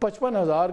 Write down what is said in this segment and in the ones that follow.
55,000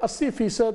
80%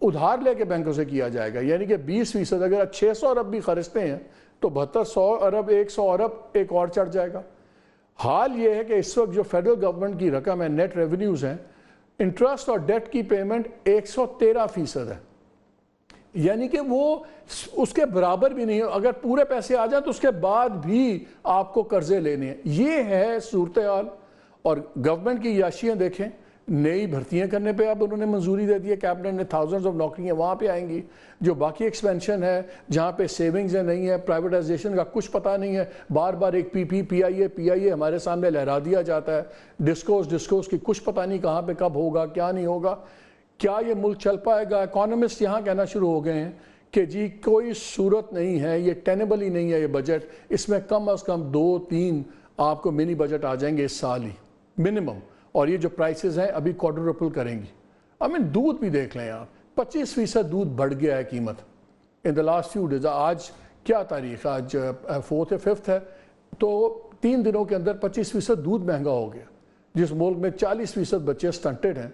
ادھار لے کے بینکوں سے کیا جائے گا، یعنی کہ 20%، اگر 600 ارب بھی خرچتے ہیں تو 7200 ارب 100 ارب ایک اور چڑھ جائے گا۔ حال یہ ہے کہ اس وقت جو فیڈرل گورنمنٹ کی رقم ہے، نیٹ ریونیوز ہیں، انٹرسٹ اور ڈیٹ کی پیمنٹ 113% ہے، یعنی کہ وہ اس کے برابر بھی نہیں ہے۔ اگر پورے پیسے آ جائیں تو اس کے بعد بھی آپ کو قرضے لینے ہیں، یہ ہے صورتحال۔ اور گورنمنٹ کی عیاشیاں دیکھیں، نئی بھرتیاں کرنے پہ اب انہوں نے منظوری دے دی ہے، کیبنٹ نے thousands of نوکریاں وہاں پہ آئیں گی۔ جو باقی ایکسپینشن ہے، جہاں پہ سیونگز نہیں ہے، پرائیویٹائزیشن کا کچھ پتہ نہیں ہے، بار بار ایک پی آئی اے ہمارے سامنے لہرا دیا جاتا ہے، ڈسکوز کی کچھ پتہ نہیں کہاں پہ کب ہوگا کیا نہیں ہوگا، کیا یہ ملک چل پائے گا۔ اکانومسٹ یہاں کہنا شروع ہو گئے ہیں کہ جی کوئی صورت نہیں ہے، یہ ٹینیبل ہی نہیں ہے یہ بجٹ، اس میں کم از کم 2-3 آپ کو منی بجٹ آ جائیں گے اس سال ہی منیمم، اور یہ جو پرائسز ہیں ابھی کوادرپل کریں گی۔ دودھ بھی دیکھ لیں آپ، 25% دودھ بڑھ گیا ہے قیمت ان دا لاسٹ فیو ڈیز۔ آج کیا تاریخ ہے؟ آج 4 یا 5 ہے، تو 3 دنوں کے اندر 25% دودھ مہنگا ہو گیا، جس ملک میں 40% بچے سٹنٹڈ ہیں۔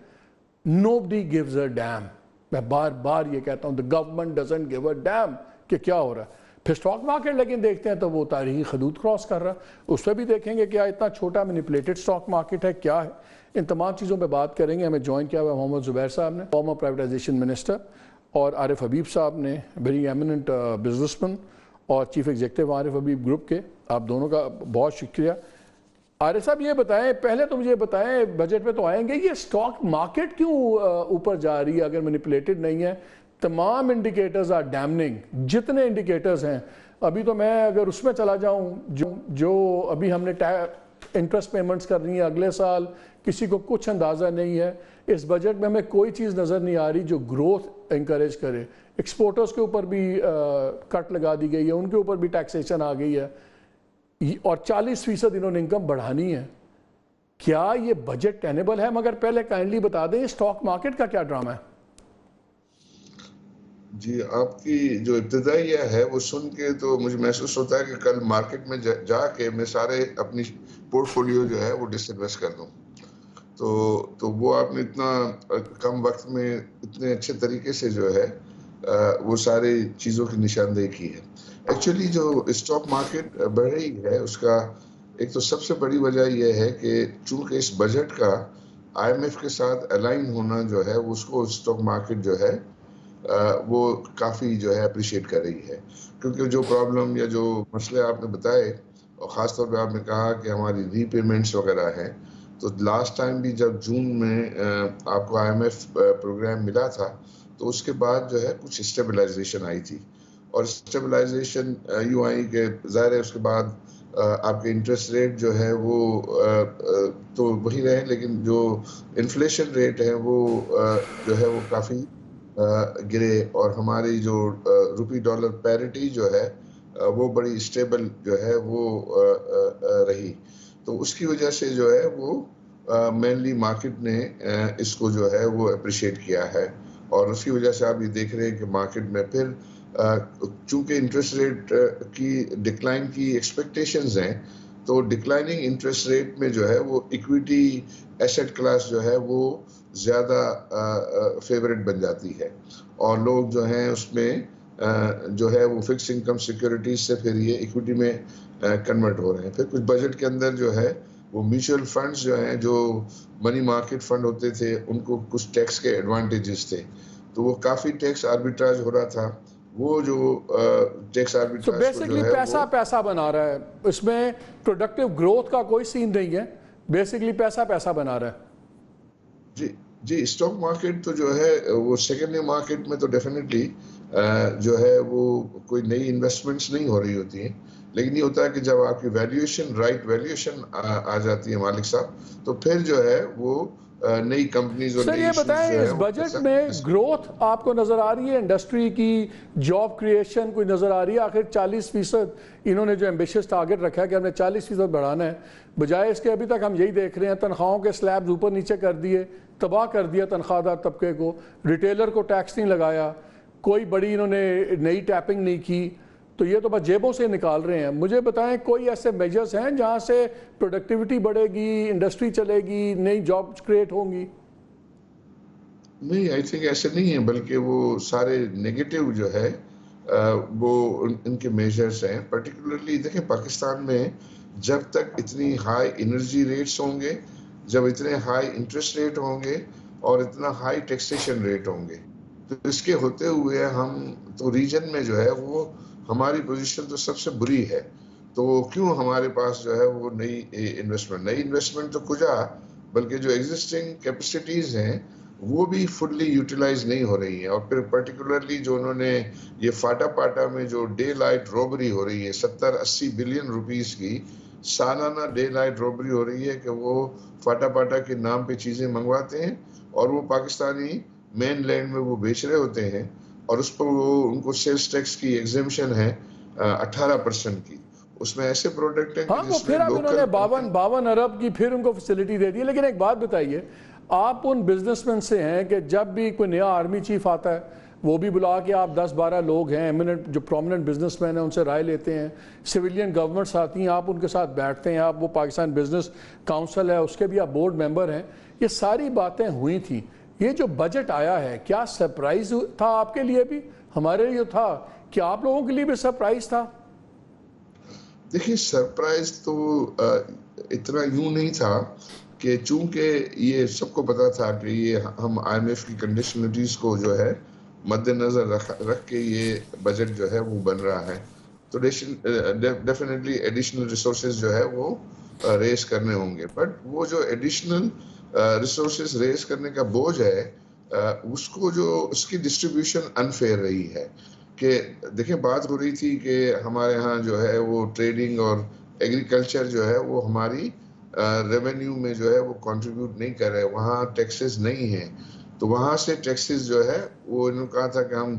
Nobody gives a damn۔ میں بار بار یہ کہتا ہوں the government doesn't give a damn کہ کیا ہو رہا ہے۔ پھر سٹاک مارکیٹ لیکن دیکھتے ہیں تو وہ تاریخی حدود کراس کر رہا ہے، اس پہ بھی دیکھیں گے کیا اتنا چھوٹا مینیپولیٹڈ سٹاک مارکیٹ ہے، کیا ہے۔ ان تمام چیزوں پہ بات کریں گے۔ ہمیں جوائن کیا ہوا ہے محمد زبیر صاحب نے، فارمر پرائیویٹائزیشن منسٹر، اور عارف حبیب صاحب نے، ویری ایمیننٹ بزنس مین اور چیف ایگزیکٹو عارف حبیب گروپ کے۔ آپ دونوں کا بہت شکریہ۔ عارف صاحب یہ بتائیں، پہلے تو مجھے بتائیں، بجٹ پہ تو آئیں گے، یہ سٹاک مارکیٹ کیوں اوپر جا رہی ہے اگر مینیپولیٹڈ نہیں ہے؟ تمام انڈیکیٹرز آر ڈیمننگ، جتنے انڈیکیٹرز ہیں۔ ابھی تو میں اگر اس میں چلا جاؤں، جو ابھی ہم نے انٹرسٹ پیمنٹس کر رہی ہیں اگلے سال، کسی کو کچھ اندازہ نہیں ہے۔ اس بجٹ میں ہمیں کوئی چیز نظر نہیں آ رہی جو گروتھ انکریج کرے۔ ایکسپورٹرز کے اوپر بھی کٹ لگا دی گئی ہے، ان کے اوپر بھی ٹیکسیشن آ گئی ہے، اور 40% انہوں نے انکم بڑھانی ہے۔ کیا یہ بجٹ ٹینیبل ہے؟ مگر پہلے کائنڈلی بتا دیں اسٹاک مارکیٹ کا کیا ڈرامہ ہے؟ جی، آپ کی جو ابتدائیہ ہے وہ سن کے تو مجھے محسوس ہوتا ہے کہ کل مارکیٹ میں جا کے میں سارے اپنی پورٹ فولیو جو ہے وہ ڈس انویسٹ کر دوں۔ تو وہ آپ نے اتنا کم وقت میں اتنے اچھے طریقے سے جو ہے وہ سارے چیزوں کی نشاندہی کی ہے۔ ایکچولی جو اسٹاک مارکیٹ بڑھ رہی ہے اس کا ایک تو سب سے بڑی وجہ یہ ہے کہ چونکہ اس بجٹ کا آئی ایم ایف کے ساتھ الائن ہونا جو ہے اس کو اسٹاک مارکیٹ جو ہے وہ کافی جو ہے اپریشیٹ کر رہی ہے، کیونکہ جو پرابلم یا جو مسئلے آپ نے بتائے، اور خاص طور پہ آپ نے کہا کہ ہماری ری پیمنٹس وغیرہ ہیں، تو لاسٹ ٹائم بھی جب جون میں آپ کو آئی ایم ایف پروگرام ملا تھا تو اس کے بعد جو ہے کچھ اسٹیبلائزیشن آئی تھی، اور اسٹیبلائزیشن یوں آئی کہ ظاہر ہے اس کے بعد آپ کے انٹرسٹ ریٹ جو ہے وہ تو وہی رہے، لیکن جو انفلیشن ریٹ ہے وہ جو ہے وہ کافی گرے، اور ہماری جو روپی ڈالر پیرٹی جو ہے وہ بڑی اسٹیبل جو ہے وہ رہی۔ تو اس کی وجہ سے جو ہے وہ مینلی مارکیٹ نے اس کو جو ہے وہ اپریشیٹ کیا ہے، اور اس کی وجہ سے آپ یہ دیکھ رہے ہیں کہ مارکیٹ میں پھر چونکہ انٹرسٹ ریٹ کی ڈکلائن کی ایکسپیکٹیشنز ہیں، تو ڈکلائننگ انٹرسٹ ریٹ میں جو ہے وہ ایکویٹی ایسٹ کلاس جو ہے وہ زیادہ فیوریٹ بن جاتی ہے، اور لوگ جو ہیں اس میں جو ہے وہ فکس انکم سیکیورٹیز سے پھر یہ ایکویٹی میں کنورٹ ہو رہے ہیں۔ پھر کچھ بجٹ کے اندر جو ہے وہ میوچل فنڈز جو ہیں، جو منی مارکیٹ فنڈ ہوتے تھے، ان کو کچھ ٹیکس کے ایڈوانٹیجز تھے، تو وہ کافی ٹیکس آربیٹراج ہو رہا تھا۔ وہ جو ٹیکس آربیٹراج بیسکلی پیسہ بنا رہا ہے، اس میں پروڈکٹیو گروتھ کا کوئی سین نہیں ہے، بیسکلی پیسہ بنا رہا ہے۔ جی اسٹاک مارکیٹ تو جو ہے وہ سیکنڈری مارکیٹ میں تو ڈیفینیٹلی جو ہے وہ کوئی نئی انویسٹمنٹس نہیں ہو رہی ہوتی ہیں، لیکن یہ ہوتا ہے کہ جب آپ کی ویلیویشن رائٹ ویلیویشن آ جاتی ہے مالک صاحب، تو پھر جو ہے وہ نئی کمپنیز اور سر یہ بتائیں اس بجٹ میں گروتھ آپ کو نظر آ رہی ہے؟ انڈسٹری کی جاب کریشن کوئی نظر آ رہی ہے؟ آخر 40% انہوں نے جو ایمبیشس ٹارگٹ رکھا ہے کہ ہم نے 40% بڑھانا ہے، بجائے اس کے ابھی تک ہم یہی دیکھ رہے ہیں تنخواہوں کے سلیبز اوپر نیچے کر دیے، تباہ کر دیا تنخواہ دار طبقے کو، ریٹیلر کو ٹیکس نہیں لگایا، کوئی بڑی انہوں نے نئی ٹیپنگ نہیں کی، تو یہ تو بس جیبوں سے نکال رہے ہیں۔ مجھے بتائیں کوئی ایسے میجرز ہیں جہاں سے پروڈکٹیوٹی بڑھے گی، انڈسٹری چلے گی، نئی جابز کریٹ ہوں گی؟ نہیں آئی تھنک ایسے نہیں ہے، بلکہ وہ سارے نیگیٹو جو ہے وہ ان کے میجرز ہیں. پرٹیکولرلی دیکھیں پاکستان میں جب تک اتنی ہائی انرجی ریٹس ہوں گے، جب اتنے ہائی انٹرسٹ ریٹ ہوں گے اور اتنا ہائی ٹیکسیشن ریٹ ہوں گے، تو اس کے ہوتے ہوئے ہم تو ریجن میں جو ہے وہ ہماری پوزیشن تو سب سے بری ہے. تو کیوں ہمارے پاس جو ہے وہ نئی انویسٹمنٹ تو کجا، بلکہ جو ایگزسٹنگ کیپیسٹیز ہیں وہ بھی فلی یوٹیلائز نہیں ہو رہی ہیں. اور پھر پرٹیکولرلی جو انہوں نے یہ فاٹا پاٹا میں جو ڈے لائٹ روبری ہو رہی ہے 70-80 بلین روپیز کی سالانہ ڈے لائٹ روبری ہو رہی ہے، کہ وہ فاٹا پاٹا کے نام پہ چیزیں منگواتے ہیں اور وہ پاکستانی مین لینڈ میں وہ بیچ رہے ہوتے ہیں، اور اس پر وہ ان کو سیلز ٹیکس کی ایگزیمشن ہے 18% کی. اس میں ایسے پروڈکٹ ہیں کہ ہاں وہ جس میں پھر اب انہوں نے لوکل 52 ارب کی پھر ان کو فیسلٹی دے دی ہے. لیکن ایک بات بتائیے، آپ ان بزنس مین سے ہیں کہ جب بھی کوئی نیا آرمی چیف آتا ہے وہ بھی بلا کے آپ 10-12 لوگ ہیں ایمننٹ جو پرومننٹ بزنس مین ہیں ان سے رائے لیتے ہیں، سویلین گورنمنٹس آتی ہیں آپ ان کے ساتھ بیٹھتے ہیں، آپ وہ پاکستان بزنس کاؤنسل ہے اس کے بھی آپ بورڈ ممبر ہیں. یہ ساری باتیں ہوئی تھیں. یہ جو بجٹ آیا ہے کیا سرپرائز تھا آپ کے لیے بھی؟ ہمارے لیے تھا، کیا آپ لوگوں کے لیے بھی سرپرائز تھا؟ دیکھیے سرپرائز تو اتنا یوں نہیں تھا، کہ چونکہ یہ سب کو پتا تھا کہ یہ ہم آئی ایم ایف کی کنڈیشنلٹیز کو جو ہے مد نظر رکھ کے یہ بجٹ جو ہے وہ بن رہا ہے. تو ڈیفینیٹلی ایڈیشنل ریسورسز جو ہے وہ ریز کرنے ہوں گے. بٹ وہ جو ایڈیشنل ریسورسز ریز کرنے کا بوجھ ہے اس کو جو اس کی ڈسٹریبیوشن انفیئر رہی ہے. کہ دیکھیں بات ہو رہی تھی کہ ہمارے ہاں جو ہے وہ ٹریڈنگ اور ایگریکلچر جو ہے وہ ہماری ریونیو میں جو ہے وہ کنٹریبیوٹ نہیں کر رہے، وہاں ٹیکسز نہیں ہیں. تو وہاں سے ٹیکسز جو ہے وہ انہوں نے کہا تھا کہ ہم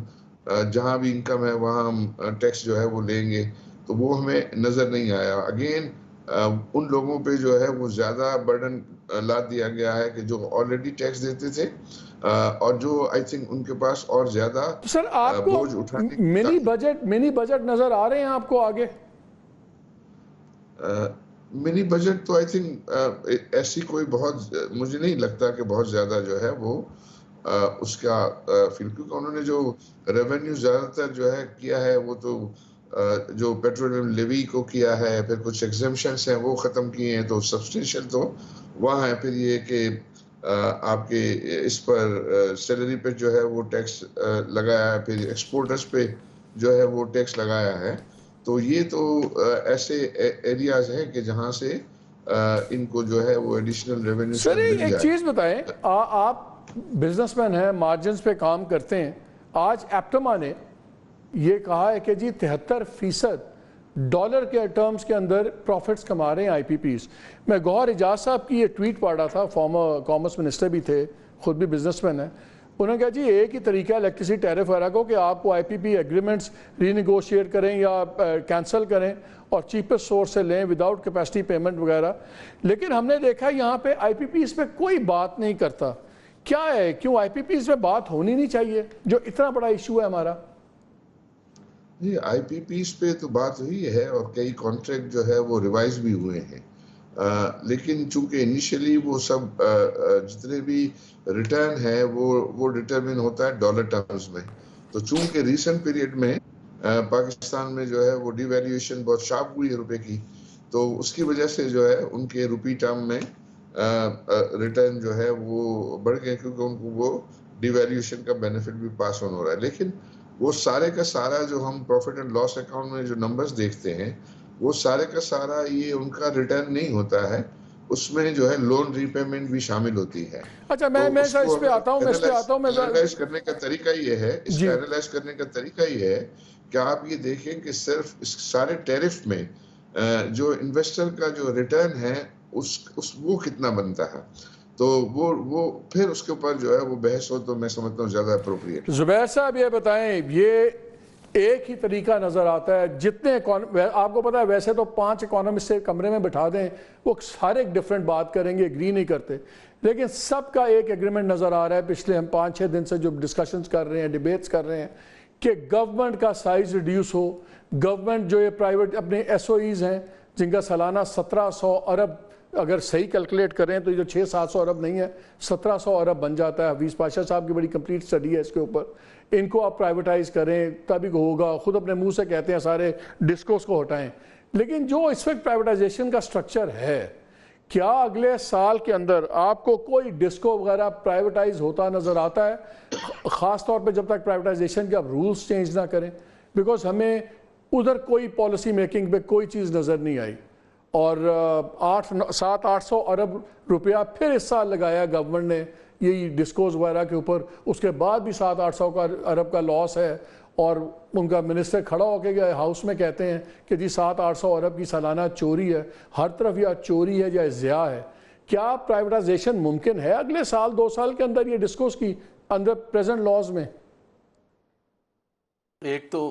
جہاں بھی انکم ہے وہاں ہم ٹیکس جو ہے وہ لیں گے. تو وہ ہمیں نظر نہیں آیا. اگین ان لوگوں پہ جو ہے وہ زیادہ برڈن لاد دیا گیا ہے کہ جو آلریڈی ٹیکس دیتے تھے، اور جو آئی تھنک ان کے پاس اور زیادہ تو سر آپ کو بوجھ اٹھانے کی منی بجٹ نظر آ رہے ہیں آپ کو آگے؟ منی بجٹ تو آئی تھنک ایسی کوئی بہت مجھے نہیں لگتا کہ بہت زیادہ جو ہے وہ اس کا فیل، کیونکہ انہوں نے جو ریونیو زیادہ تر جو ہے کیا ہے وہ تو جو پیٹرولیم لیوی کو کیا ہے، پھر کچھ ایگزمپشنس ہیں وہ ختم کیے ہیں، تو سبسٹینشیل تو وہاں ہے. پھر یہ کہ آپ کے اس پر سیلری پہ جو ہے وہ ٹیکس لگایا ہے، پھر ایکسپورٹرز پہ جو ہے وہ ٹیکس لگایا ہے. تو یہ تو ایسے ایریاز ہیں کہ جہاں سے ان کو جو ہے وہ ایڈیشنل ریونیو سر شاید مل ایک جائے. چیز بتائیں، آپ بزنس مین ہیں، مارجنز پہ کام کرتے ہیں. آج ایپٹما نے یہ کہا ہے کہ جی 73% ڈالر کے ٹرمز کے اندر پروفٹس کما رہے ہیں آئی پی پیز. میں گوہر اجاز صاحب کی یہ ٹویٹ پڑھ رہا تھا، فارمر کامرس منسٹر بھی تھے، خود بھی بزنس مین ہیں. انہوں نے کہا جی ایک ہی طریقہ ہے الیکٹریسٹی ٹیرف وغیرہ کو کہ آپ کو آئی پی پی ایگریمنٹس ری نیگوشیٹ کریں یا کینسل کریں اور چیپسٹ سورس سے لیں وداؤٹ کیپیسٹی پیمنٹ وغیرہ. لیکن ہم نے دیکھا یہاں پہ آئی پی پیز پہ کوئی بات نہیں کرتا. کیا ہے، کیوں آئی پی پیز پہ بات ہونی نہیں چاہیے جو اتنا بڑا ایشو ہے ہمارا؟ جی آئی پی پیز پہ تو بات ہوئی ہے اور کئی کانٹریکٹ جو ہے وہ ریوائز بھی ہوئے ہیں، لیکن چونکہ انیشلی وہ سب جتنے بھی ریٹرن ہے وہ ڈٹرمن ہوتا ہے ڈالر ٹرمز میں. تو چونکہ ریسنٹ پیریڈ میں پاکستان میں جو ہے وہ ڈی ویلیویشن بہت شارپ ہوئی ہے روپے کی، تو اس کی وجہ سے جو ہے ان کے روپی ٹرم میں ریٹرن جو ہے وہ بڑھ گئے، کیونکہ ان کو وہ ڈی ویلیویشن کا بینیفٹ بھی پاس آن ہو رہا ہے. لیکن وہ سارے کا سارا جو ہم پروفٹ اینڈ لاس اکاؤنٹ میں جو نمبرز دیکھتے ہیں وہ سارے کا سارا یہ ان کا ریٹرن نہیں ہوتا ہے، اس میں جو ہے لون ری پیمنٹ بھی شامل ہوتی ہے. اچھا تو میں اس کو پہ آتا ہوں اینالائز کرنے کا طریقہ یہ ہے، اس جی کا اینالائز کرنے کا طریقہ یہ ہے کہ آپ یہ دیکھیں کہ صرف اس سارے ٹیرف میں جو انویسٹر کا جو ریٹرن ہے وہ کتنا بنتا ہے. تو وہ پھر اس کے اوپر جو ہے وہ بحث ہو تو میں سمجھتا ہوں زیادہ اپروپریٹ. زبیر صاحب یہ بتائیں، یہ ایک ہی طریقہ نظر آتا ہے جتنے آپ کو پتا ہے ویسے تو 5 اکانومسٹ سے کمرے میں بٹھا دیں وہ سارے ایک ڈیفرنٹ بات کریں گے، اگری نہیں کرتے، لیکن سب کا ایک ایگریمنٹ نظر آ رہا ہے پچھلے ہم 5-6 دن سے جو ڈسکشنز کر رہے ہیں، ڈیبیٹس کر رہے ہیں کہ گورنمنٹ کا سائز ریڈیوس ہو. گورنمنٹ جو یہ پرائیویٹ اپنے ایس او ایز ہیں جن کا سالانہ 1700 ارب اگر صحیح کیلکولیٹ کریں تو یہ جو 600-700 ارب نہیں ہے 1700 ارب بن جاتا ہے. حفیظ پاشا صاحب کی بڑی کمپلیٹ اسٹڈی ہے اس کے اوپر. ان کو آپ پرائیویٹائز کریں تبھی ہوگا. خود اپنے منہ سے کہتے ہیں سارے ڈسکوز کو ہٹائیں. لیکن جو اس وقت پرائیویٹائزیشن کا سٹرکچر ہے, کیا اگلے سال کے اندر آپ کو کوئی ڈسکو وغیرہ پرائیویٹائز ہوتا نظر آتا ہے؟ خاص طور پہ جب تک پرائیویٹائزیشن کے آپ رولز چینج نہ کریں, بیکاز ہمیں ادھر کوئی پالیسی میکنگ پہ کوئی چیز نظر نہیں آئی. اور 700-800 ارب روپیہ پھر اس سال لگایا گورنمنٹ نے یہی ڈسکوز وغیرہ کے اوپر. اس کے بعد بھی 700-800 ارب کا لاس ہے, اور ان کا منسٹر کھڑا ہو کے ہاؤس میں کہتے ہیں کہ جی 700-800 ارب کی سالانہ چوری ہے. ہر طرف یا چوری ہے یا ضیاع ہے. کیا پرائیویٹائزیشن ممکن ہے اگلے سال 2 سال کے اندر یہ ڈسکوز کی اندر پریزنٹ لاز میں؟ ایک تو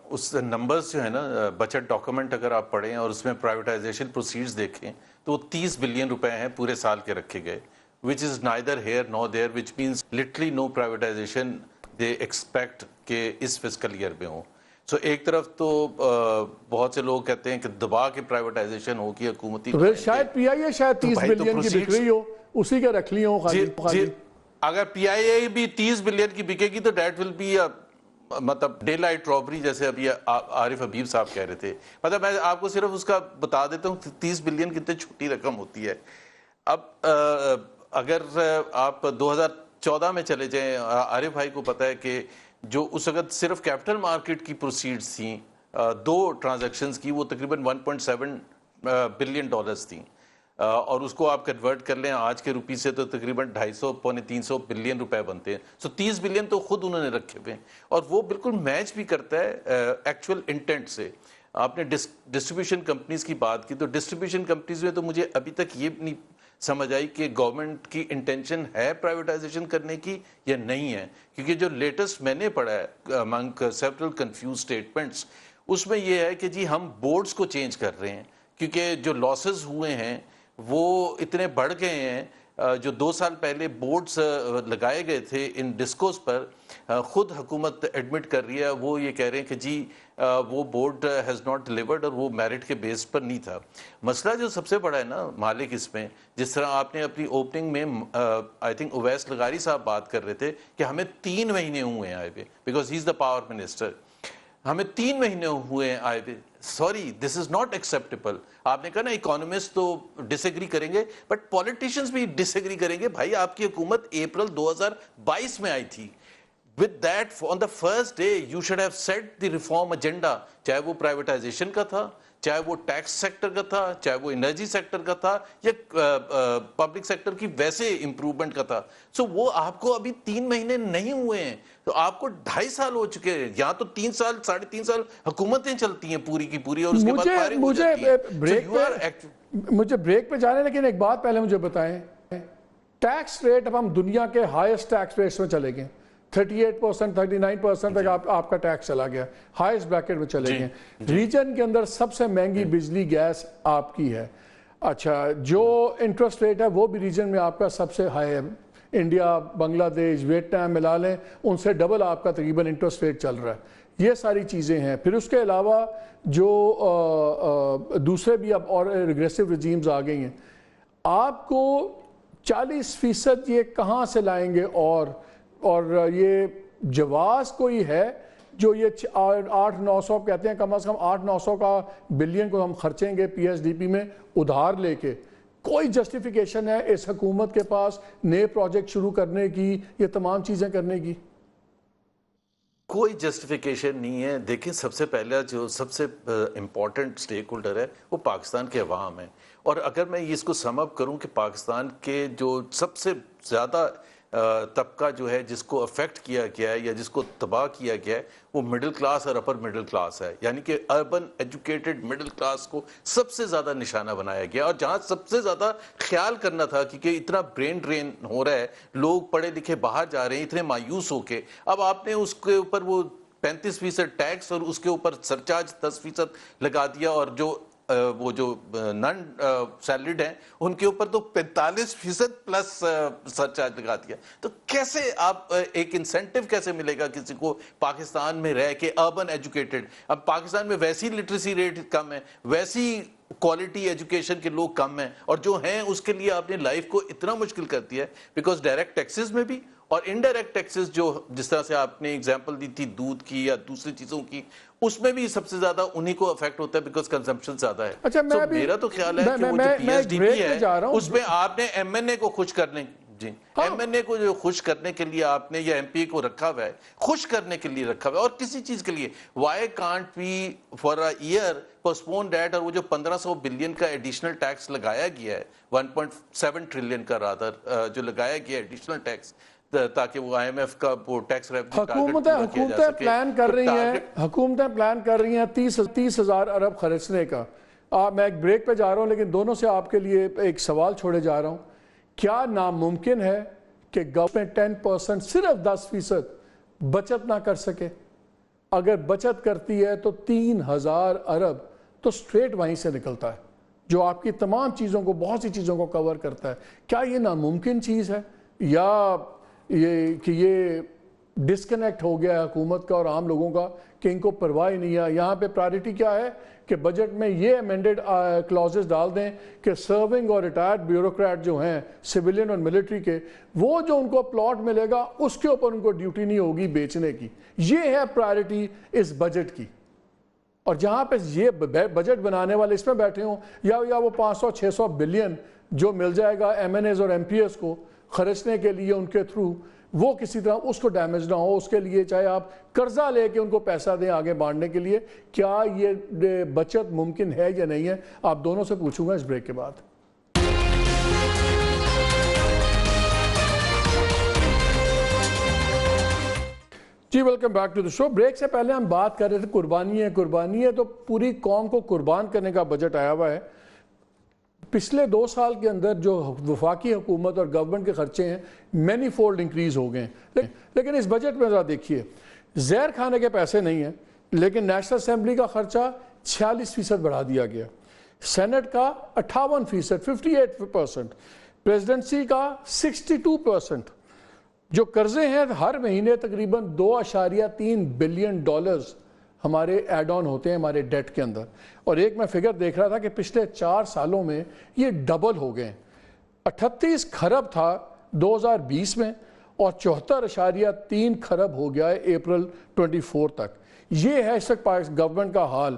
اس نمبرز جو ہے نا بجٹ ڈاکومنٹ اگر آپ پڑھیں اور اس میں پرائیویٹائزیشن پروسیڈز دیکھیں تو وہ 30 بلین روپے ہیں پورے سال کے رکھے گئے, which is neither here nor there, which means literally no privatization they expect کہ اس فسکل ایئر میں ہو. سو ایک طرف تو بہت سے لوگ کہتے ہیں کہ دبا کے پرائیویٹائزیشن ہو کہ حکومتی شاید پی آئی اے شاید 30 بلین کی بک رہی ہو, اسی کے رکھ لی ہوں خالی. اگر پی آئی اے بھی 30 بلین کی بکے گی تو دیٹ ول بی مطلب ڈے لائٹ رابری, جیسے ابھی عارف حبیب صاحب کہہ رہے تھے. مطلب میں آپ کو صرف اس کا بتا دیتا ہوں 30 بلین کتنی چھوٹی رقم ہوتی ہے. اب اگر آپ 2014 میں چلے جائیں, عارف بھائی کو پتا ہے کہ جو اس وقت صرف کیپٹل مارکیٹ کی پروسیڈز تھیں 2 ٹرانزیکشنز کی, وہ تقریباً 1.7 بلین ڈالرز تھیں, اور اس کو آپ کنورٹ کر لیں آج کے روپی سے تو تقریباً 250-300 بلین روپے بنتے ہیں. سو 30 بلین تو خود انہوں نے رکھے ہوئے ہیں, اور وہ بالکل میچ بھی کرتا ہے ایکچوئل انٹینٹ سے. آپ نے ڈسٹریبیوشن کمپنیز کی بات کی, تو ڈسٹریبیوشن کمپنیز میں تو مجھے ابھی تک یہ نہیں سمجھ آئی کہ گورنمنٹ کی انٹینشن ہے پرائیویٹائزیشن کرنے کی یا نہیں ہے. کیونکہ جو لیٹسٹ میں نے پڑھا ہے امنگ سیورل کنفیوز اسٹیٹمنٹس, اس میں یہ ہے کہ جی ہم بورڈز کو چینج کر رہے ہیں کیونکہ جو لاسز ہوئے ہیں وہ اتنے بڑھ گئے ہیں. جو 2 سال پہلے بورڈز لگائے گئے تھے ان ڈسکوز پر, خود حکومت ایڈمٹ کر رہی ہے, وہ یہ کہہ رہے ہیں کہ جی وہ بورڈ ہیز ناٹ ڈیلیورڈ, اور وہ میرٹ کے بیس پر نہیں تھا. مسئلہ جو سب سے بڑا ہے نا مالک اس میں, جس طرح آپ نے اپنی اوپننگ میں آئی تھنک اویس لغاری صاحب بات کر رہے تھے کہ ہمیں 3 مہینے ہوئے ہیں آئے ہوئے, because he is the power minister. ہمیں 3 مہینے ہوئے ہیں آئے ہوئے. Sorry, this is not acceptable. آپ نے کہا نا اکانومسٹ تو ڈس ایگری کریں گے, بٹ پولیٹیشینز بھی ڈس ایگری کریں گے. بھائی آپ کی حکومت اپریل 2022 میں آئی تھی. With that, on the first day, you should have set the reform agenda, چاہے وہ پرائیویٹائزیشن کا تھا, چاہے وہ ٹیکس سیکٹر کا تھا, چاہے وہ انرجی سیکٹر کا تھا, یا پبلک سیکٹر کی ویسے امپروومنٹ کا تھا. سو وہ آپ کو ابھی 3 مہینے نہیں ہوئے ہیں, تو آپ کو 2.5 سال ہو چکے ہیں. یہاں تو 3 سال 3.5 سال حکومتیں چلتی ہیں پوری کی پوری, اور اس کے بعد فارغ ہو جاتی ہیں. مجھے بریک پہ جانے, لیکن ایک بات پہلے مجھے بتائیں, ٹیکس ریٹ اب ہم دنیا کے ہائیسٹ ٹیکس ریٹس میں چلے گئے. 38%, 39% تک آپ کا ٹیکس چلا گیا, ہائیسٹ بریکٹ میں چلے گئے. ریجن کے اندر سب سے مہنگی بجلی گیس آپ کی ہے. اچھا, جو انٹرسٹ ریٹ ہے وہ بھی ریجن میں آپ کا سب سے ہائی ہے. انڈیا, بنگلہ دیش, ویتنام ملا لیں, ان سے ڈبل آپ کا تقریباً انٹرسٹ ریٹ چل رہا ہے. یہ ساری چیزیں ہیں. پھر اس کے علاوہ جو دوسرے بھی اب اور ریگریسو رجیمز آ گئی ہیں. آپ کو 40% یہ کہاں سے لائیں گے, اور یہ جواز کوئی ہے جو یہ 800-900 کہتے ہیں, کم از کم 800-900 کا بلین کو ہم خرچیں گے پی ایس ڈی پی میں ادھار لے کے؟ کوئی جسٹیفیکیشن ہے اس حکومت کے پاس نئے پروجیکٹ شروع کرنے کی, یہ تمام چیزیں کرنے کی؟ کوئی جسٹیفیکیشن نہیں ہے. دیکھیں, سب سے پہلا جو سب سے امپورٹنٹ سٹیک ہولڈر ہے وہ پاکستان کے عوام ہیں. اور اگر میں اس کو سم اپ کروں کہ پاکستان کے جو سب سے زیادہ طبقہ جو ہے جس کو افیکٹ کیا گیا ہے یا جس کو تباہ کیا گیا ہے, وہ مڈل کلاس اور اپر مڈل کلاس ہے. یعنی کہ اربن ایجوکیٹڈ مڈل کلاس کو سب سے زیادہ نشانہ بنایا گیا, اور جہاں سب سے زیادہ خیال کرنا تھا کیونکہ اتنا برین ڈرین ہو رہا ہے, لوگ پڑھے لکھے باہر جا رہے ہیں اتنے مایوس ہو کے, اب آپ نے اس کے اوپر وہ 35% ٹیکس اور اس کے اوپر سرچارج 10% لگا دیا, اور جو وہ جو نان سیلریڈ ہیں ان کے اوپر تو 45% پلس سرچارج لگا دیا. تو کیسے آپ ایک انسینٹو کیسے ملے گا کسی کو پاکستان میں رہ کے اربن ایجوکیٹڈ؟ اب پاکستان میں ویسی لٹریسی ریٹ کم ہے, ویسی کوالٹی ایجوکیشن کے لوگ کم ہیں, اور جو ہیں اس کے لیے آپ نے لائف کو اتنا مشکل کر دیا ہے, بیکاز ڈائریکٹ ٹیکسز میں بھی اور انڈائریکٹ ٹیکسز جو جس طرح سے آپ نے اگزامپل دی تھی دودھ کی یا دوسری چیزوں کی, اس میں بھی سب سے زیادہ انہی کو افیکٹ ہوتا ہے بیکاز کنزمپشن زیادہ ہے. اچھا میرا تو خیال ہے کہ وہ جو پی ایس ڈی پی ہے اس میں آپ نے ایم این اے کو خوش کرنے, جی ایم این اے کو جو خوش کرنے کے لیے آپ نے یا ایم پی اے کو رکھا ہوا ہے, خوش کرنے کے لیے رکھا ہوا ہے, اور کسی چیز کے لیے why can't we for a year postpone that. اور وہ جو 1500 بلین کا ایڈیشنل ٹیکس لگایا گیا ہے, 1.7 ٹریلین کا رادر جو لگایا گیا ہے ایڈیشنل ٹیکس, تاکہ وہ آئی ایم ایف کا ٹیکس حکومتیں پلان کر رہی ہیں 30,000 ارب خرچنے کا. میں ایک بریک پہ جا رہا ہوں, لیکن دونوں سے آپ کے لیے ایک سوال چھوڑے جا رہا ہوں. کیا ناممکن ہے کہ گورنمنٹ 10%, صرف 10% بچت نہ کر سکے؟ اگر بچت کرتی ہے تو 3,000 ارب تو سٹریٹ وہیں سے نکلتا ہے, جو آپ کی تمام چیزوں کو, بہت سی چیزوں کو کور کرتا ہے. کیا یہ ناممکن چیز ہے, یا یہ ڈسکنیکٹ ہو گیا ہے حکومت کا اور عام لوگوں کا کہ ان کو پرواہ نہیں ہے؟ یہاں پہ پرائرٹی کیا ہے کہ بجٹ میں یہ امینڈڈ کلازز ڈال دیں کہ سرونگ اور ریٹائرڈ بیوروکریٹ جو ہیں سویلین اور ملٹری کے, وہ جو ان کو پلاٹ ملے گا اس کے اوپر ان کو ڈیوٹی نہیں ہوگی بیچنے کی. یہ ہے پرائرٹی اس بجٹ کی. اور جہاں پہ یہ بجٹ بنانے والے اس میں بیٹھے ہوں, یا وہ 500-600 بلین جو مل جائے گا ایم این ایز اور ایم پی ایس کو خرچنے کے لیے ان کے تھرو, وہ کسی طرح اس کو ڈیمیج نہ ہو, اس کے لیے چاہے آپ قرضہ لے کے ان کو پیسہ دیں آگے بانٹنے کے لیے. کیا یہ بچت ممکن ہے یا نہیں ہے؟ آپ دونوں سے پوچھوں گا اس بریک کے بعد. جی welcome back to the show. Break سے پہلے ہم بات کر رہے تھے قربانی ہے تو پوری قوم کو قربان کرنے کا بجٹ آیا ہوا ہے. پچھلے 2 سال کے اندر جو وفاقی حکومت اور گورنمنٹ کے خرچے ہیں مینی فولڈ انکریز ہو گئے ہیں. لیکن اس بجٹ میں ذرا دیکھیے, زہر کھانے کے پیسے نہیں ہیں, لیکن نیشنل اسمبلی کا خرچہ 46% بڑھا دیا گیا, سینٹ کا 58%, 58%, پریزیڈنسی کا 62%. جو قرضے ہیں ہر مہینے تقریباً $2.3 بلین ہمارے ایڈ آن ہوتے ہیں ہمارے ڈیٹ کے اندر. اور ایک میں فگر دیکھ رہا تھا کہ پچھلے 4 سالوں میں یہ ڈبل ہو گئے. 38 کھرب تھا 2020 میں اور 74.3 کھرب ہو گیا ہے اپریل 24 تک. یہ ہے اس وقت گورنمنٹ کا حال,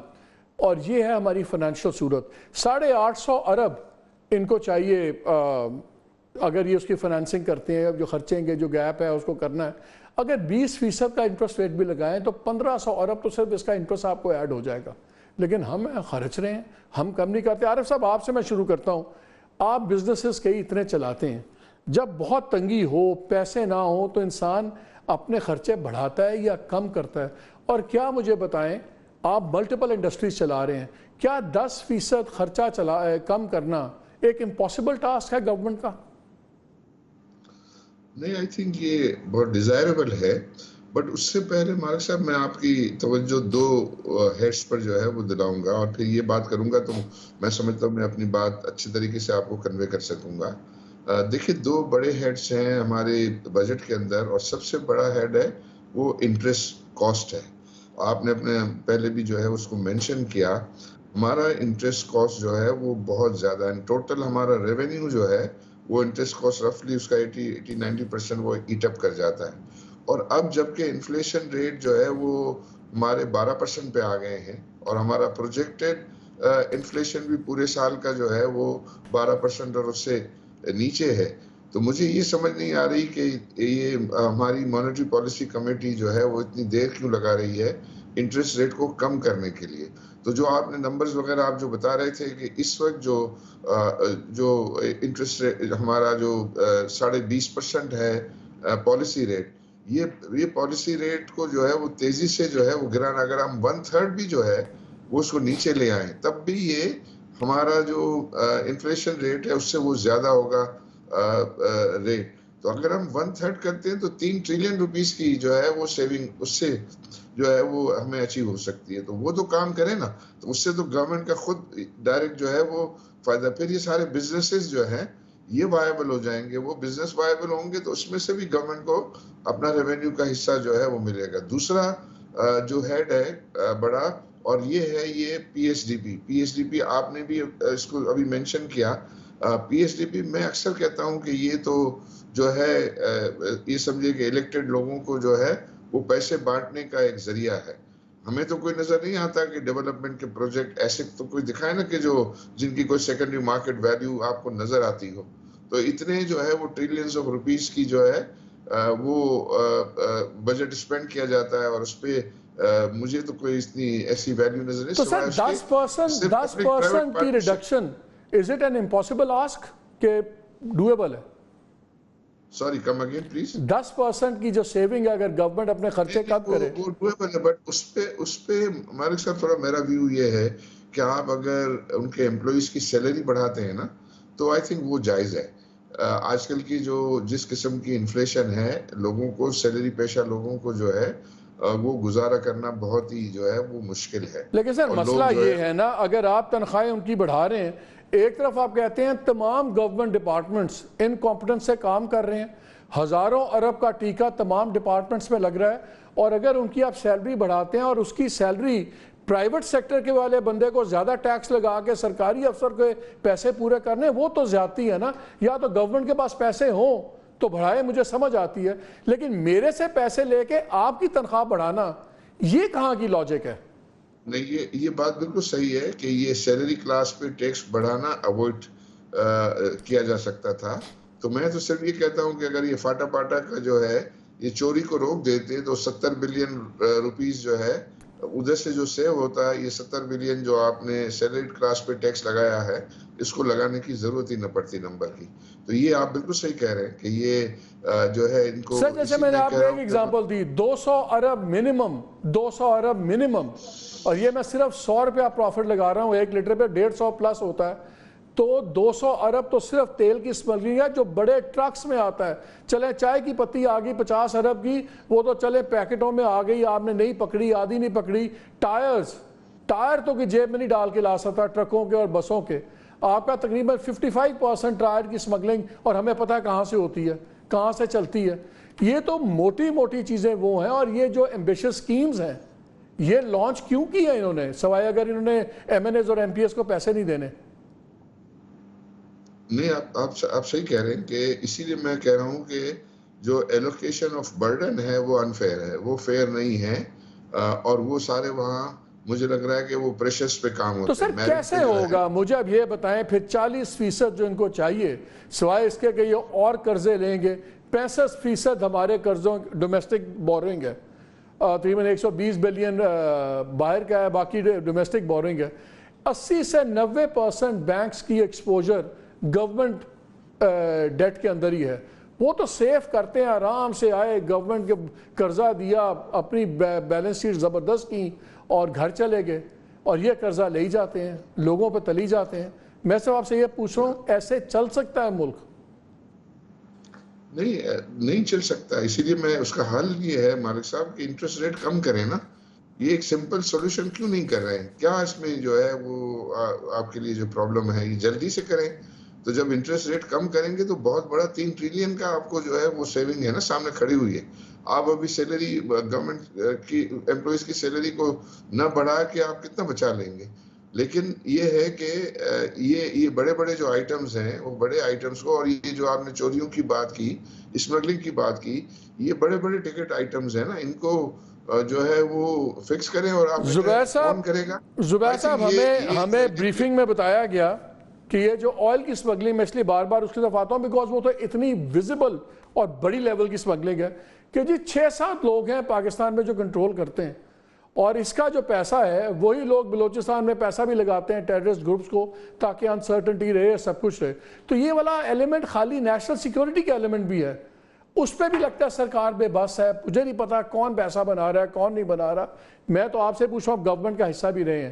اور یہ ہے ہماری فائنینشیل صورت. 850 ارب ان کو چاہیے, اگر یہ اس کی فائنینسنگ کرتے ہیں, جو خرچیں گے, جو گیپ ہے اس کو کرنا ہے. اگر 20% کا انٹرسٹ ریٹ بھی لگائیں تو 1500 ارب تو صرف اس کا انٹرسٹ آپ کو ایڈ ہو جائے گا. لیکن ہم خرچ رہے ہیں, ہم کم نہیں کرتے. عارف صاحب آپ سے میں شروع کرتا ہوں. آپ بزنسز کئی اتنے چلاتے ہیں, جب بہت تنگی ہو, پیسے نہ ہو, تو انسان اپنے خرچے بڑھاتا ہے یا کم کرتا ہے. اور کیا مجھے بتائیں, آپ ملٹیپل انڈسٹریز چلا رہے ہیں, کیا 10% خرچہ کم کرنا ایک امپاسبل ٹاسک ہے گورنمنٹ کا؟ نہیں, آئی تھنک یہ بہت ڈیزائربل ہے. بٹ اس سے پہلے مالک صاحب میں آپ کی توجہ 2 ہیڈس پر جو ہے وہ دلاؤں گا, اور پھر یہ بات کروں گا تو میں سمجھتا ہوں میں اپنی بات اچھی طریقے سے آپ کو کنوے کر سکوں گا. دیکھیے 2 بڑے ہیڈس ہیں ہمارے بجٹ کے اندر, اور سب سے بڑا ہیڈ ہے وہ انٹرسٹ کاسٹ ہے. آپ نے اپنے پہلے بھی جو ہے اس کو مینشن کیا. ہمارا انٹرسٹ کاسٹ جو ہے وہ بہت زیادہ ہے. ٹوٹل ہمارا ریونیو جو ہے وہ انٹرسٹ کاسٹ رفلی اس کا 80-90% وہ ایٹ اپ کر جاتا ہے. اور اب جبکہ انفلیشن ریٹ جو ہے وہ ہمارے 12% پہ آ گئے ہیں, اور ہمارا پروجیکٹڈ انفلیشن بھی پورے سال کا جو ہے وہ 12% اور اس سے نیچے ہے. تو مجھے یہ سمجھ نہیں آ رہی کہ یہ ہماری مانیٹری پالیسی کمیٹی جو ہے وہ اتنی دیر کیوں لگا رہی ہے انٹرسٹ ریٹ کو کم کرنے کے لیے. تو جو آپ نے نمبرز وغیرہ آپ جو بتا رہے تھے کہ اس وقت جو انٹرسٹ ریٹ ہمارا جو 20.5% ہے پالیسی ریٹ, یہ پالیسی ریٹ کو جو ہے وہ تیزی سے جو ہے وہ گرانا, اگر ہم 1/3 بھی جو ہے وہ اس کو نیچے لے آئیں تب بھی یہ ہمارا جو انفلیشن ریٹ ہے اس سے وہ زیادہ ہوگا ریٹ. تو اگر ہم 1/3 کرتے ہیں تو 3 ٹریلین روپیز کی جو ہے وہ سیونگ اس سے جو ہے وہ ہمیں اچیو ہو سکتی ہے. تو وہ تو کام کرے نا, تو اس سے تو گورنمنٹ کا خود ڈائریکٹ جو ہے وہ فائدہ. پھر یہ سارے بزنسز جو ہیں یہ وائبل ہو جائیں گے, وہ بزنس وائبل ہوں گے تو اس میں سے بھی گورنمنٹ کو اپنا ریونیو کا حصہ جو ہے وہ ملے گا. دوسرا جو ہیڈ ہے بڑا, اور یہ ہے یہ پی ایس ڈی پی آپ نے بھی اس کو ابھی مینشن کیا. پی ایس ڈی پی میں اکثر کہتا ہوں کہ یہ تو جو ہے یہ سمجھے کہ الیکٹڈ لوگوں کو جو ہے وہ پیسے بانٹنے کا ایک ذریعہ ہے. ہمیں تو کوئی نظر نہیں آتا کہ ڈیولپمنٹ کے پروجیکٹ ایسے تو کوئی دکھائے نا کہ جو جن کی کوئی سیکنڈری مارکیٹ ویلیو آپ کو نظر آتی ہو. تو اتنے جو ہے وہ ٹریلینز آف روپیز کی جو ہے وہ بجٹ اسپینڈ کیا جاتا ہے, اور اس پہ مجھے تو کوئی اتنی ایسی ویلیو نظر نہیں. تو سر 10% کی reduction is it an impossible ask کہ ڈویبل ہے؟ Sorry come again please. 10% کی جو سیونگ ہے اگر گورنمنٹ اپنے خرچے کم کرے, وہ ڈویبل ہے, بٹ اس پہ مالک صاحب تھوڑا میرا ویو یہ ہے کہ آپ اگر ان کے امپلائیز کی سیلری بڑھاتے ہیں نا تو آئی تھنک وہ جائز ہے. آج کل کی جو جس قسم کی انفلیشن ہے, لوگوں کو سیلری پیشہ لوگوں کو جو ہے وہ گزارا کرنا بہت ہی جو ہے وہ مشکل ہے. لیکن سر مسئلہ یہ ہے نا, اگر آپ تنخواہیں ان کی بڑھا رہے ہیں, ایک طرف آپ کہتے ہیں تمام گورنمنٹ ڈپارٹمنٹس انکمپٹنس سے کام کر رہے ہیں, ہزاروں ارب کا ٹیکہ تمام ڈپارٹمنٹس میں لگ رہا ہے, اور اگر ان کی آپ سیلری بڑھاتے ہیں اور اس کی سیلری پرائیویٹ سیکٹر کے والے بندے کو زیادہ ٹیکس لگا کے سرکاری افسر کے پیسے پورے کرنے, وہ تو زیادتی ہے نا. یا تو گورنمنٹ کے پاس پیسے ہوں تو بڑھائے, مجھے سمجھ آتی ہے, لیکن میرے سے پیسے لے کے آپ کی تنخواہ بڑھانا, یہ کہاں کی لاجک ہے؟ نہیں, یہ بات بالکل صحیح ہے کہ یہ سیلری کلاس پہ ٹیکس بڑھانا اوائڈ کیا جا سکتا تھا. تو میں تو صرف یہ کہتا ہوں کہ اگر یہ فاٹا پاٹا کا جو ہے یہ چوری کو روک دیتے تو 70 بلین روپیز جو ہے ادھر سے جو سیو ہوتا ہے, یہ 70 بلین جو آپ نے سیلری کلاس پہ ٹیکس لگایا ہے, اس کو لگانے کی ضرورت ہی نہ پڑتی نمبر کی. تو یہ آپ بالکل صحیح کہہ رہے ہیں کہ یہ جو ہے ان کو, سر جیسے میں نے آپ کو ایک ایگزامپل دی, 200 ارب منیمم, اور یہ میں صرف 100 روپیہ پروفٹ لگا رہا ہوں, 1 لیٹر پہ 150 پلس ہوتا ہے, تو 200 ارب تو صرف تیل کی اسمگلنگ ہے جو بڑے ٹرکس میں آتا ہے. چلیں چائے کی پتی آ گئی 50 ارب کی, وہ تو چلیں پیکٹوں میں آ گئی, آپ نے نہیں پکڑی, آدھی نہیں پکڑی. ٹائر تو کہ جیب میں نہیں ڈال کے لا سکتا ٹرکوں کے اور بسوں کے. آپ کا تقریباً 55% ٹائر کی اسمگلنگ, اور ہمیں پتہ ہے کہاں سے ہوتی ہے, کہاں سے چلتی ہے. یہ تو موٹی موٹی چیزیں وہ ہیں, اور یہ جو ایمبیشس سکیمز ہیں یہ لانچ کیوں کی ہے انہوں نے, سوائے اگر انہوں نے ایم این ایز اور ایم پی ایس کو پیسے نہیں دینے. نہیں, آپ صحیح کہہ رہے ہیں کہ اسی لیے میں کہہ رہا ہوں کہ جو ایلوکیشن آف برڈن ہے وہ انفیئر ہے, وہ فیئر نہیں ہے, اور وہ سارے وہاں مجھے لگ رہا ہے کہ وہ پریشرز پہ کام ہوتے ہیں. تو سر کیسے ہوگا, مجھے اب یہ بتائیں, پھر 40% جو ان کو چاہیے, سوائے اس کے کہ یہ اور قرضے لیں گے, 65% ہمارے قرضوں ڈومیسٹک بورنگ ہے, تقریباً 120 بلین باہر کا ہے, باقی ڈومیسٹک بورنگ ہے. 80 سے 90% بینکس کی ایکسپوجر گورنمنٹ ڈیٹ کے اندر ہی ہے. وہ تو سیف کرتے ہیں, آرام سے آئے, گورنمنٹ کے قرضہ دیا, اپنی بیلنس شیٹ زبردست کی اور گھر چلے گئے, اور یہ قرضہ لے ہی جاتے ہیں, لوگوں پہ تلی جاتے ہیں. میں صرف آپ سے یہ پوچھ رہا ہوں, ایسے چل سکتا ہے ملک؟ نہیں چل سکتا. اسی لیے میں اس کا حل یہ ہے مالک صاحب کہ انٹرسٹ ریٹ کم کریں نا. یہ ایک سمپل سولوشن کیوں نہیں کر رہے ہیں؟ کیا اس میں جو ہے وہ آپ کے لیے جو پرابلم ہے یہ جلدی سے کریں. تو جب انٹرسٹ ریٹ کم کریں گے تو بہت بڑا 3 ٹریلین کا آپ کو جو ہے وہ سیونگ ہے نا سامنے کھڑی ہوئی ہے. آپ ابھی سیلری گورنمنٹ کی امپلائیز کی سیلری کو نہ بڑھا کے آپ کتنا بچا لیں گے. لیکن یہ ہے کہ یہ بڑے بڑے جو آئٹمز ہیں وہ بڑے آئٹمز کو, اور یہ جو آپ نے چوریوں کی بات کی, اسمگلنگ کی بات کی, یہ بڑے بڑے ٹکٹ آئٹمز ہیں نا, ان کو جو ہے وہ فکس کریں. اور آپ زبیر صاحب ہمیں بریفنگ میں بتایا گیا کہ یہ جو آئل کی اسمگلنگ, میں اس لیے بار بار اس کی طرف آتا ہوں بیکاز وہ تو اتنی ویزیبل اور بڑی لیول کی اسمگلنگ ہے کہ جی 6-7 لوگ ہیں پاکستان میں جو کنٹرول کرتے ہیں, اور اس کا جو پیسہ ہے وہی لوگ بلوچستان میں پیسہ بھی لگاتے ہیں ٹیررسٹ گروپس کو, تاکہ انسرٹنٹی رہے, سب کچھ رہے. تو یہ والا ایلیمنٹ خالی نیشنل سیکیورٹی کا ایلیمنٹ بھی ہے, اس پہ بھی لگتا ہے سرکار بے بس ہے. مجھے نہیں پتا کون پیسہ بنا رہا ہے کون نہیں بنا رہا. میں تو آپ سے پوچھ رہا ہوں, گورنمنٹ کا حصہ بھی رہے ہیں,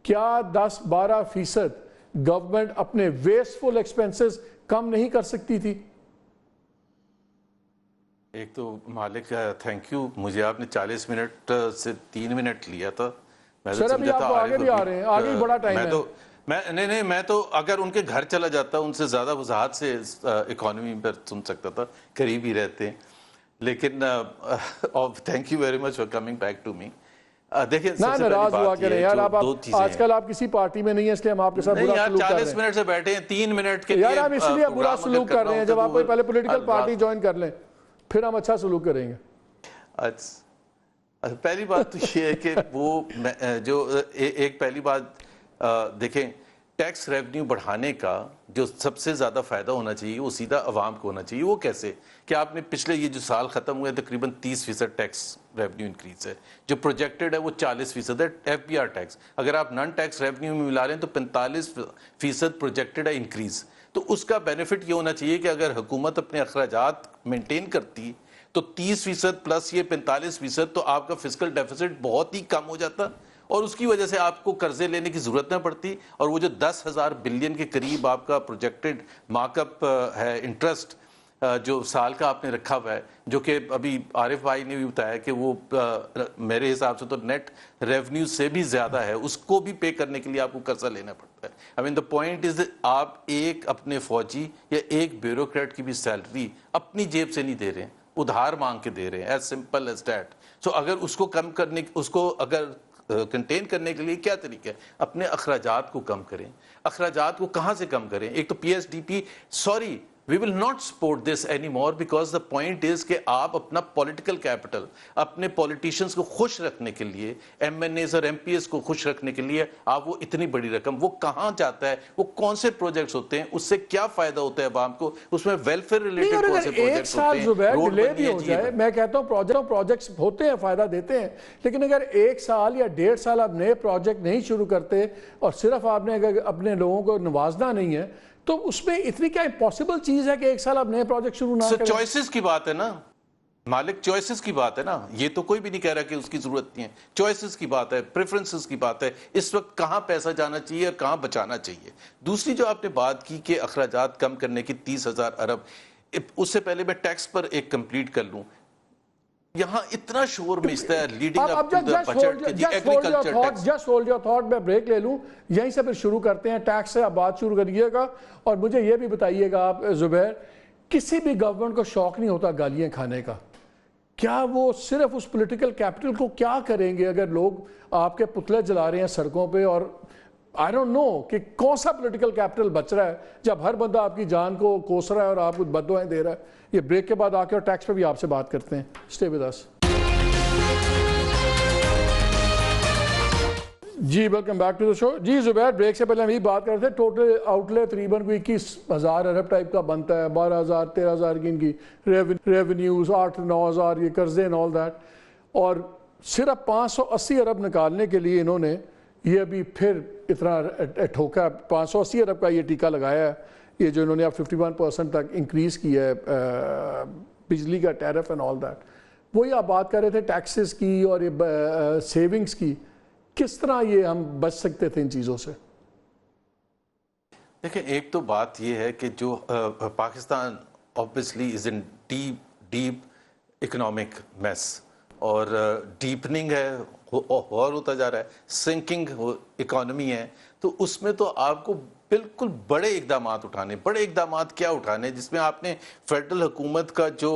کیا 10-12% گورنمنٹ اپنے ویسٹفل ایکسپینسز کم نہیں کر سکتی تھی؟ ایک تو مالک تھینک یو، مجھے آپ نے 40 منٹ سے 3 منٹ لیا تھا. میں تو سر ابھی آپ آگے بھی آ رہے ہیں، آگے بڑا ٹائم ہے. نہیں میں تو اگر ان کے گھر چلا جاتا ان سے زیادہ وضاحت سے اکانومی پر سن سکتا تھا، قریب ہی رہتے ہیں. لیکن thank you very much for coming back to me. دیکھیں نہ ناراض ہوا کریں یار، آپ آج کل آپ کسی پارٹی میں نہیں ہیں اس لیے ہم آپ کے ساتھ برا سلوک کر رہے ہیں. 40 منٹ سے بیٹھے ہیں، 3 منٹ کے لیے یار ہم اس لیے برا سلوک کر رہے ہیں، جب آپ کوئی پہلے پولیٹیکل پارٹی جوائن کر لیں پھر ہم اچھا سلوک کریں گے. پہلی بات تو یہ ہے کہ وہ جو ایک پہلی بات دیکھیں، ٹیکس ریونیو بڑھانے کا جو سب سے زیادہ فائدہ ہونا چاہیے وہ سیدھا عوام کو ہونا چاہیے. وہ کیسے کہ آپ نے پچھلے یہ جو سال ختم ہوئے تقریباً 30% ٹیکس ریونیو انکریز ہے، جو پروجیکٹڈ ہے وہ 40% ہے ایف بی آر ٹیکس. اگر آپ نان ٹیکس ریونیو میں ملا رہے ہیں تو 45% پروجیکٹڈ ہے انکریز. تو اس کا بینیفٹ یہ ہونا چاہیے کہ اگر حکومت اپنے اخراجات مینٹین کرتی تو 30% پلس یہ 45%، تو آپ کا فسکل ڈیفیسٹ بہت ہی کم ہو جاتا اور اس کی وجہ سے آپ کو قرضے لینے کی ضرورت نہ پڑتی. اور وہ جو 10,000 بلین کے قریب آپ کا پروجیکٹڈ مارک اپ ہے انٹرسٹ جو سال کا آپ نے رکھا ہوا ہے، جو کہ ابھی عارف بھائی نے بھی بتایا کہ وہ میرے حساب سے تو نیٹ ریونیو سے بھی زیادہ ہے، اس کو بھی پے کرنے کے لیے آپ کو قرضہ لینا پڑتا ہے. I mean the point is آپ ایک اپنے فوجی یا ایک بیوروکریٹ کی بھی سیلری اپنی جیب سے نہیں دے رہے ہیں، ادھار مانگ کے دے رہے ہیں. As simple as that. So اگر اس کو کم کرنے، اس کو اگر کنٹین کرنے کے لیے کیا طریقہ ہے؟ اپنے اخراجات کو کم کریں. اخراجات کو کہاں سے کم کریں؟ ایک تو P S D P, sorry we will not support this anymore because the point is کہ آپ اپنا پولیٹیکل کیپٹل اپنے پولیٹیشنز کو خوش رکھنے کے لیے، ایم این ایز اور ایم پی ایس کو خوش رکھنے کے لیے آپ وہ اتنی بڑی رقم وہ کہاں جاتا ہے؟ وہ کون سے پروجیکٹس ہوتے ہیں؟ اس سے کیا فائدہ ہوتا ہے عوام کو؟ اس میں ویلفیئر ریلیٹڈ کون سے پروجیکٹس ہوتے ہیں؟ روڈ بنی ہے جی. میں کہتا ہوں پروجیکٹس ہوتے ہیں، فائدہ دیتے ہیں، لیکن اگر 1 سال یا 1.5 سال آپ نئے پروجیکٹ نہیں شروع کرتے اور صرف آپ نے اگر اپنے لوگوں کو نوازنا نہیں ہے تو اس میں اتنی کیا امپاسبل چیز ہے کہ 1 سال آپ نئے پروجیکٹ شروع نہ کریں؟ چوائسز کی بات ہے نا مالک، چوائسز کی بات ہے نا. یہ تو کوئی بھی نہیں کہہ رہا کہ اس کی ضرورت نہیں ہے. چوائسز کی بات ہے، پریفرنسز کی بات ہے، اس وقت کہاں پیسہ جانا چاہیے اور کہاں بچانا چاہیے. دوسری جو آپ نے بات کی کہ اخراجات کم کرنے کی 30,000 ارب، اس سے پہلے میں ٹیکس پر ایک کمپلیٹ کر لوں. یہاں اتنا شور مچتا ہے leading up to the budget کہ جی agriculture tax. Just hold your thought, میں بریک لے لوں، یہیں سے پھر شروع کرتے ہیں. ٹیکس سے آپ بات شروع کریے گا اور مجھے یہ بھی بتائیے گا آپ زبیر، کسی بھی گورنمنٹ کو شوق نہیں ہوتا گالیاں کھانے کا. کیا وہ صرف اس پولیٹیکل کیپٹل کو کیا کریں گے اگر لوگ آپ کے پتلے جلا رہے ہیں سڑکوں پہ؟ اور I don't know کہ کون سا پولیٹیکل کیپٹل بچ رہا ہے جب ہر بندہ آپ کی جان کو کوس رہا ہے اور آپ کو بددعائیں دے رہا ہے. یہ بریک کے بعد آ کے اور ٹیکس پہ بھی آپ سے بات کرتے ہیں. Stay with us. جی welcome back to the show. جی زبیر، بریک سے پہلے ہم یہ بات کر رہے تھے ٹوٹل آؤٹ لے تقریباً 21,000 ارب ٹائپ کا بنتا ہے. 12,000 13,000 کی ان کی ریونیوز، 8-9,000 یہ قرضے and all that. اور صرف 580 ارب نکالنے کے لیے انہوں نے یہ ابھی پھر اتنا ٹھوکا. 580 ارب کا یہ ٹیکہ لگایا ہے، یہ جو انہوں نے اب 51% تک انکریز کیا ہے بجلی کا ٹیرف اینڈ آل دیٹ. وہی آپ بات کر رہے تھے ٹیکسز کی اور یہ سیونگز کی، کس طرح یہ ہم بچ سکتے تھے ان چیزوں سے؟ دیکھیں، ایک تو بات یہ ہے کہ جو Pakistan obviously is in deep economic mess اور ڈیپننگ ہے اور ہوتا جا رہا ہے، سنکنگ اکانومی ہے. تو اس میں تو آپ کو بالکل بڑے اقدامات اٹھانے. بڑے اقدامات کیا اٹھانے؟ جس میں آپ نے فیڈرل حکومت کا جو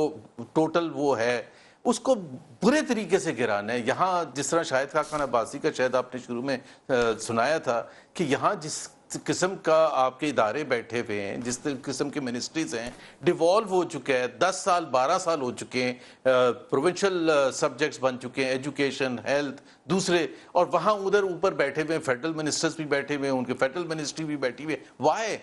ٹوٹل وہ ہے اس کو برے طریقے سے گرانا ہے. یہاں جس طرح شاہد خاقان عباسی کا شاید آپ نے شروع میں سنایا تھا کہ یہاں جس قسم کا آپ کے ادارے بیٹھے ہوئے ہیں، جس قسم کے منسٹریز ہیں، ڈیوالو ہو چکے ہیں، 10 سال 12 سال ہو چکے ہیں، پروونشل سبجیکٹس بن چکے ہیں، ایجوکیشن، ہیلتھ، دوسرے، اور وہاں ادھر اوپر بیٹھے ہوئے ہیں فیڈرل منسٹرز بھی بیٹھے ہوئے ہیں، ان کے فیڈرل منسٹری بھی بیٹھی ہوئی ہے. Why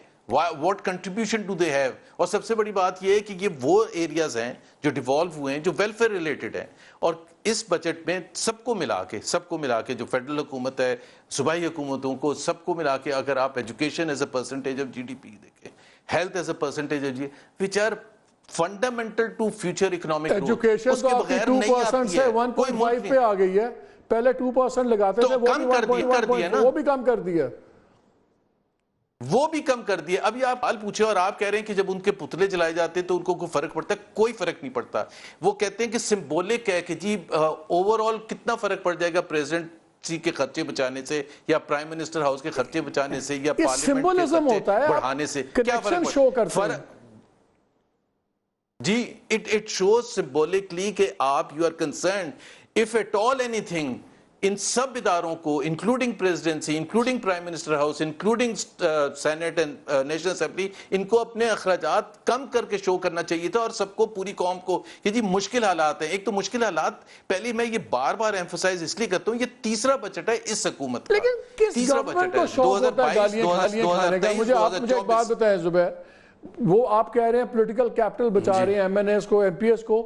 what contribution do they have؟ اور سب سے بڑی بات یہ ہے کہ یہ وہ ایریاز ہیں جو ڈیوالو ہوئے ہیں، جو ویلفیئر ریلیٹڈ ہیں. اور اس بجٹ میں سب کو ملا کے جو فیڈرل حکومت ہے، صوبائی حکومتوں کو، سب کو ملا کے اگر آپ education as a percentage of G D P دیکھیں، health as a percentage of G which are fundamental to future economic growth, education تو آپ کی 2% سے 1.5 پہ آ گئی ہے. پہلے 2% لگاتے تھے، وہ بھی کم کر دیا. وہ بھی کم کر دیا. ابھی آپ حال پوچھے اور آپ کہہ رہے ہیں کہ جب ان کے پتلے جلائے جاتے ہیں تو ان کو کوئی فرق پڑتا ہے. کوئی فرق نہیں پڑتا. وہ کہتے ہیں کہ سمبولک ہے کہ جی اوور آل کتنا فرق پڑ جائے گا پریزیڈنٹ کے خرچے بچانے سے یا پرائم منسٹر ہاؤس کے خرچے بچانے سے یا پارلیمنٹ کے خرچے بڑھانے سے کیا فرق پڑتا ہے؟ جی it shows symbolically کہ آپ you are concerned if at all anything ان سب اداروں کو including presidency including prime minister house including senate and national assembly ان کو اپنے اخراجات کم کر کے شو کرنا چاہیے تھا اور سب کو پوری قوم کو کہ جی مشکل حالات ہیں. ایک تو مشکل حالات پہلے میں یہ بار بار ایمفسائز اس لیے کرتا ہوں یہ تیسرا بجٹ ہے اس حکومت کا. لیکن کس گورنمنٹ کو شوق ہوتا ہے گالیاں کھانے کا؟ مجھے ایک بات بتائیں زبیر, وہ آپ کہہ رہے ہیں پولیٹیکل کیپٹل بچا رہے ہیں ایم این ایس کو ایم پی ایس کو,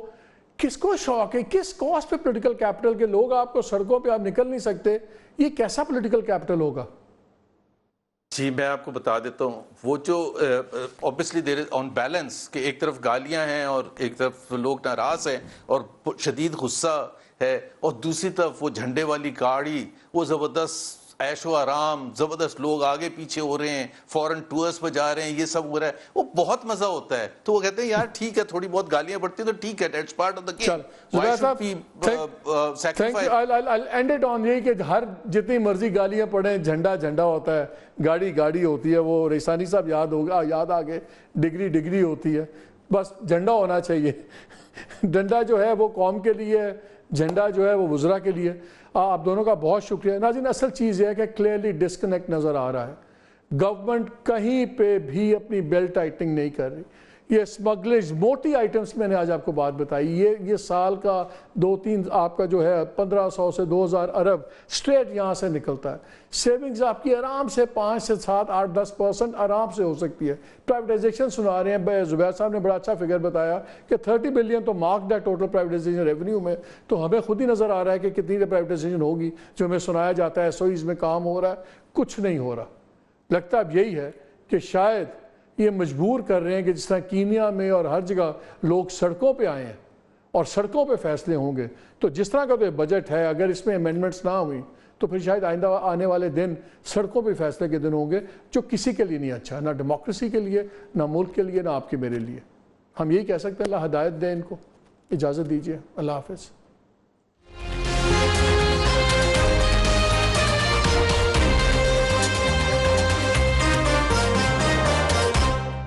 کس کو شوق ہے؟ کس کاسٹ پہ پولیٹیکل کیپٹل کے لوگ آپ کو سڑکوں پہ آپ نکل نہیں سکتے, یہ کیسا پولیٹیکل کیپٹل ہوگا؟ جی میں آپ کو بتا دیتا ہوں وہ جو obviously there is on balance کہ ایک طرف گالیاں ہیں اور ایک طرف لوگ ناراض ہیں اور شدید غصہ ہے اور دوسری طرف وہ جھنڈے والی گاڑی, وہ زبردست عیش و آرام, زبردست لوگ آگے پیچھے ہو رہے ہیں, فورن ٹورز پہ جا رہے ہیں, یہ سب ہو رہا ہے, وہ بہت مزہ ہوتا ہے. تو وہ کہتے ہیں یار ٹھیک ہے تھوڑی بہت گالیاں پڑتی ہیں تو ٹھیک ہے, that's part of the game. Why should we sacrifice? I'll end it on یہی کہ ہر جتنی مرضی گالیاں پڑھیں, جھنڈا جھنڈا ہوتا ہے, گاڑی گاڑی ہوتی ہے. وہ ریسانی صاحب یاد آگے ڈگری ہوتی ہے, بس جھنڈا ہونا چاہیے. ڈنڈا جو ہے وہ قوم کے لیے, جھنڈا جو ہے وہ وزراء کے لیے. آپ دونوں کا بہت شکریہ. ناظرین اصل چیز یہ ہے کہ کلیئرلی ڈسکنیکٹ نظر آ رہا ہے. گورنمنٹ کہیں پہ بھی اپنی بیلٹ ٹائٹنگ نہیں کر رہی. یہ اسمگلرز موٹی آئٹمس میں نے آج آپ کو بات بتائی, یہ سال کا 2-3 آپ کا جو ہے 1500 سے 2000 ارب سٹریٹ یہاں سے نکلتا ہے. سیونگز آپ کی آرام سے 5 سے 7, 8, 10% آرام سے ہو سکتی ہے. پرائیویٹائزیشن سنا رہے ہیں, زبیر صاحب نے بڑا اچھا فگر بتایا کہ 30 بلین تو مارکڈ ہے ٹوٹل پرائیویٹائزیشن ریونیو میں. تو ہمیں خود ہی نظر آ رہا ہے کہ کتنی پرائیویٹائزیشن ہوگی. جو ہمیں سنایا جاتا ہے SOEs میں کام ہو رہا ہے, کچھ نہیں ہو رہا. لگتا اب یہی ہے کہ شاید یہ مجبور کر رہے ہیں کہ جس طرح کینیا میں اور ہر جگہ لوگ سڑکوں پہ آئے ہیں اور سڑکوں پہ فیصلے ہوں گے, تو جس طرح کا تو بجٹ ہے اگر اس میں امینڈمنٹس نہ ہوئی تو پھر شاید آئندہ آنے والے دن سڑکوں پہ فیصلے کے دن ہوں گے, جو کسی کے لیے نہیں اچھا, نہ ڈیموکریسی کے لیے, نہ ملک کے لیے, نہ آپ کے میرے لیے. ہم یہی کہہ سکتے ہیں اللہ ہدایت دے ان کو. اجازت دیجیے, اللہ حافظ.